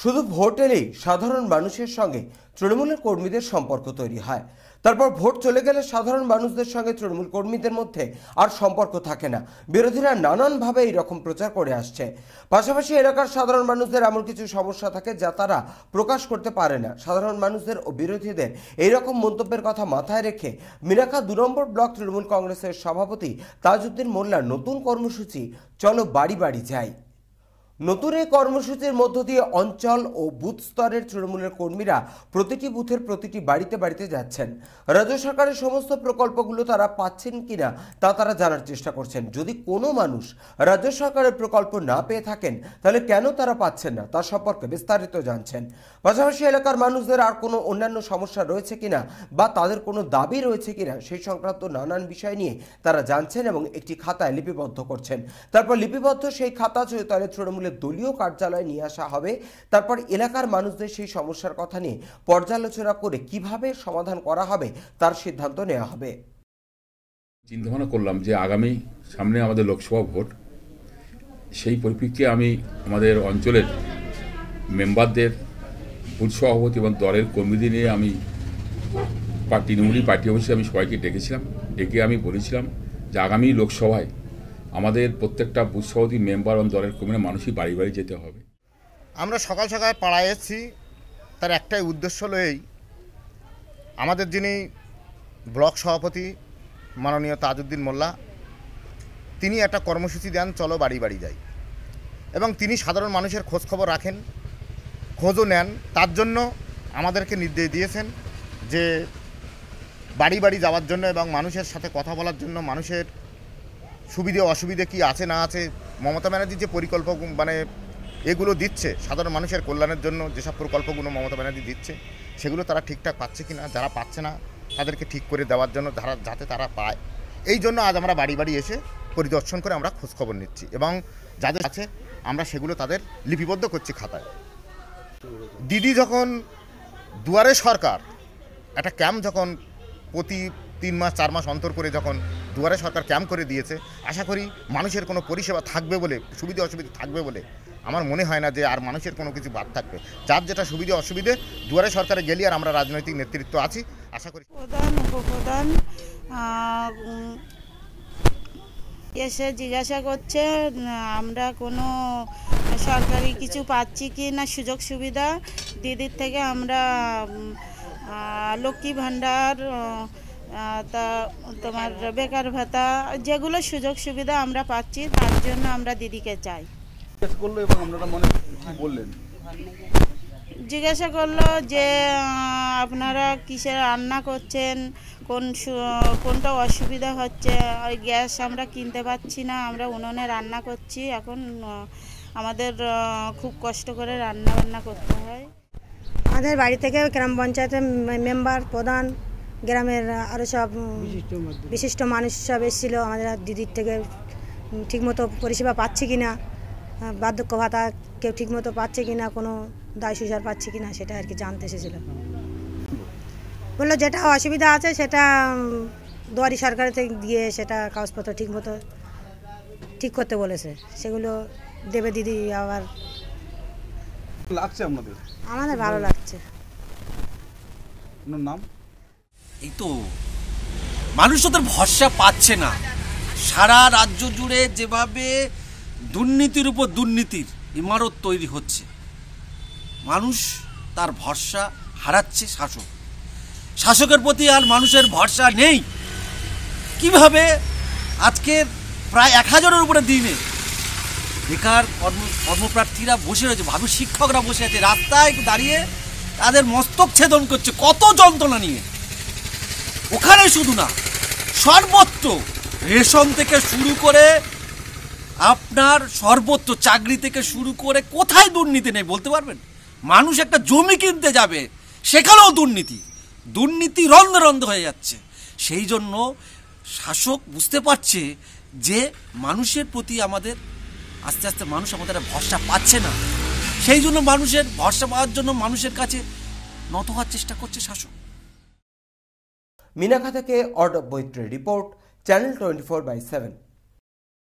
শুধু ভোট এলেই সাধারণ মানুষের সঙ্গে তৃণমূলের কর্মীদের সম্পর্ক তৈরি হয়। তারপর ভোট চলে গেলে সাধারণ মানুষদের সঙ্গে তৃণমূল কর্মীদের মধ্যে আর সম্পর্ক থাকে না। বিরোধীরা নানানভাবে এইরকম প্রচার করে আসছে। পাশাপাশি এলাকার সাধারণ মানুষদের এমন কিছু সমস্যা থাকে যা তারা প্রকাশ করতে পারে না। সাধারণ মানুষদের ও বিরোধীদের এইরকম মন্তব্যের কথা মাথায় রেখে মিনাখা 2 নম্বর ব্লক তৃণমূল কংগ্রেসের সভাপতি তাজউদ্দিন মোল্লার নতুন কর্মসূচি চলো বাড়ি বাড়ি যাই। নতুন এই কর্মসূচির মধ্য দিয়ে অঞ্চল ও বুথ স্তরের তৃণমূলের কর্মীরা প্রতিটি বুথের প্রতিটি বাড়িতে বাড়িতে যাচ্ছেন। রাজ্য সরকারের সমস্ত প্রকল্পগুলো তারা পাচ্ছেন কিনা তা তারা জানার চেষ্টা করছেন। যদি কোনো মানুষ রাজ্য সরকারের প্রকল্প না পেয়ে থাকেন তাহলে কেন তারা পাচ্ছেন না তার সম্পর্কে বিস্তারিত জানছেন। পাশাপাশি এলাকার মানুষদের আর কোনো অন্যান্য সমস্যা রয়েছে কিনা বা তাদের কোনো দাবি রয়েছে কিনা সেই সংক্রান্ত নানান বিষয় নিয়ে তারা জানছেন এবং একটি খাতায় লিপিবদ্ধ করছেন। তারপর লিপিবদ্ধ সেই খাতা চৈতালে তৃণমূল দলীয় কার্যালয়ে নিয়ে আসা হবে। তারপর এলাকার মানুষদের সেই সমস্যার কথা নিয়ে পর্যালোচনা করে কিভাবে সমাধান করা হবে তার সিদ্ধান্ত নেওয়া হবে। চিন্তা ভাবনা করলাম যে আগামী সামনে আমাদের লোকসভা ভোট, সেই পরিপ্রেক্ষিতে আমি আমাদের অঞ্চলের মেম্বারদের, বুথ সভাপতি এবং দলের কর্মীদের নিয়ে আমি তৃণমূলী পার্টি অফিসে আমি সবাইকে ডেকে আমি বলেছিলাম যে আগামী লোকসভায় আমাদের প্রত্যেকটা বুথ সভাপতি, মেম্বার এবং দলের কর্মীরা মানুষই বাড়ি বাড়ি যেতে হবে। আমরা সকাল সকাল পাড়ায় এসেছি, তার একটাই উদ্দেশ্য লয়েই আমাদের যিনি ব্লক সভাপতি মাননীয় তাজউদ্দিন মোল্লা, তিনি একটা কর্মসূচি দেন চলো বাড়ি বাড়ি যাই, এবং তিনি সাধারণ মানুষের খোঁজখবর রাখেন, খোঁজও নেন। তার জন্য আমাদেরকে নির্দেশ দিয়েছেন যে বাড়ি বাড়ি যাওয়ার জন্য এবং মানুষের সাথে কথা বলার জন্য, মানুষের সুবিধে অসুবিধে কি আছে না আছে। মমতা ব্যানার্জি যে পরিকল্পনা এগুলো দিচ্ছে সাধারণ মানুষের কল্যাণের জন্য, যেসব প্রকল্পগুলো মমতা ব্যানার্জি দিচ্ছে সেগুলো তারা ঠিকঠাক পাচ্ছে কি না, যারা পাচ্ছে না তাদেরকে ঠিক করে দেওয়ার জন্য, যাতে তারা পায়, এই জন্য আজ আমরা বাড়ি বাড়ি এসে পরিদর্শন করে আমরা খোঁজখবর নিচ্ছি এবং যাদের আছে আমরা সেগুলো তাদের লিপিবদ্ধ করছি খাতায়। দিদি যখন দুয়ারে সরকার একটা ক্যাম্প যখন প্রতি 3 মাস 4 মাস অন্তর করে যখন দুয়ারে সরকার ক্যাম্প করে দিয়েছে, আশা করি মানুষের কোনো পরিষেবা থাকবে বলে, সুবিধা অসুবিধা থাকবে বলে আমার মনে হয় না যে আর মানুষের কোনো কিছু বাদ থাকবে। যার যেটা সুবিধা অসুবিধে দুয়ারে সরকারে গেলে আর আমরা রাজনৈতিক নেতৃত্ব আছি, আশা করি প্রধান উপপ্রধান এসে জিজ্ঞাসা করছে আমরা কোনো সরকারি কিছু পাচ্ছি কি না, সুযোগ সুবিধা দিদির থেকে আমরা লক্ষ্মী ভাণ্ডার, তা তোমার বেকার ভাতা, যেগুলো সুযোগ সুবিধা আমরা পাচ্ছি তার জন্য আমরা দিদিকে চাই। জিজ্ঞাসা করলো যে আপনারা কিসের রান্না করছেন, কোনটা অসুবিধা হচ্ছে, ওই গ্যাস আমরা কিনতে পারছি না, আমরা উনুনে রান্না করছি, এখন আমাদের খুব কষ্ট করে রান্না বান্না করতে হয়। আমাদের বাড়ি থেকে গ্রাম পঞ্চায়েতের মেম্বার, প্রধান, গ্রামের আরও সব বিশিষ্ট মানুষ সব এসেছিল। আমাদের দিদির থেকে ঠিকমতো পরিষেবা পাচ্ছি কিনা, বার্ধক্য ভাতা কেউ ঠিকমতো পাচ্ছে কিনা, কোনো দায় সুসার পাচ্ছে কিনা সেটা আর কি জানতে এসেছিল। বললো যেটা অসুবিধা আছে সেটা দুয়ারি সরকার থেকে গিয়ে সেটা কাগজপত্র ঠিকমতো ঠিক করতে বলেছে, সেগুলো দেবে দিদি। আবার লাগছে আমাদের ভালো লাগছে। নাম এই তো মানুষ ওদের ভরসা পাচ্ছে না। সারা রাজ্য জুড়ে যেভাবে দুর্নীতির উপর দুর্নীতির ইমারত তৈরি হচ্ছে, মানুষ তার ভরসা হারাচ্ছে। শাসকের প্রতি আর মানুষের ভরসা নেই। কিভাবে আজকের প্রায় 1000-এর উপরে দিনে বেকার কর্মপ্রার্থীরা বসে রয়েছে, ভাবি শিক্ষকরা বসে আছে রাস্তায় দাঁড়িয়ে, তাদের মস্তক ছেদন করছে কত যন্ত্রণা নিয়ে। ওখানে শুধু না, সর্বত্র রেশন থেকে শুরু করে আপনার সর্বত্র চাকরি থেকে শুরু করে কোথায় দুর্নীতি নেই বলতে পারবেন? মানুষ একটা জমি কিনতে যাবে, সেখানেও দুর্নীতি রন্ধে রন্ধে হয়ে যাচ্ছে। সেই জন্য শাসক বুঝতে পারছে যে মানুষের প্রতি আমাদের আস্তে আস্তে মানুষ আমাদের ভরসা পাচ্ছে না। সেই জন্য মানুষের ভরসা পাওয়ার জন্য মানুষের কাছে নত হওয়ার চেষ্টা করছে শাসক। মিনাখা থেকে অর্ণব বৈত্রের রিপোর্ট, চ্যানেল 24/7।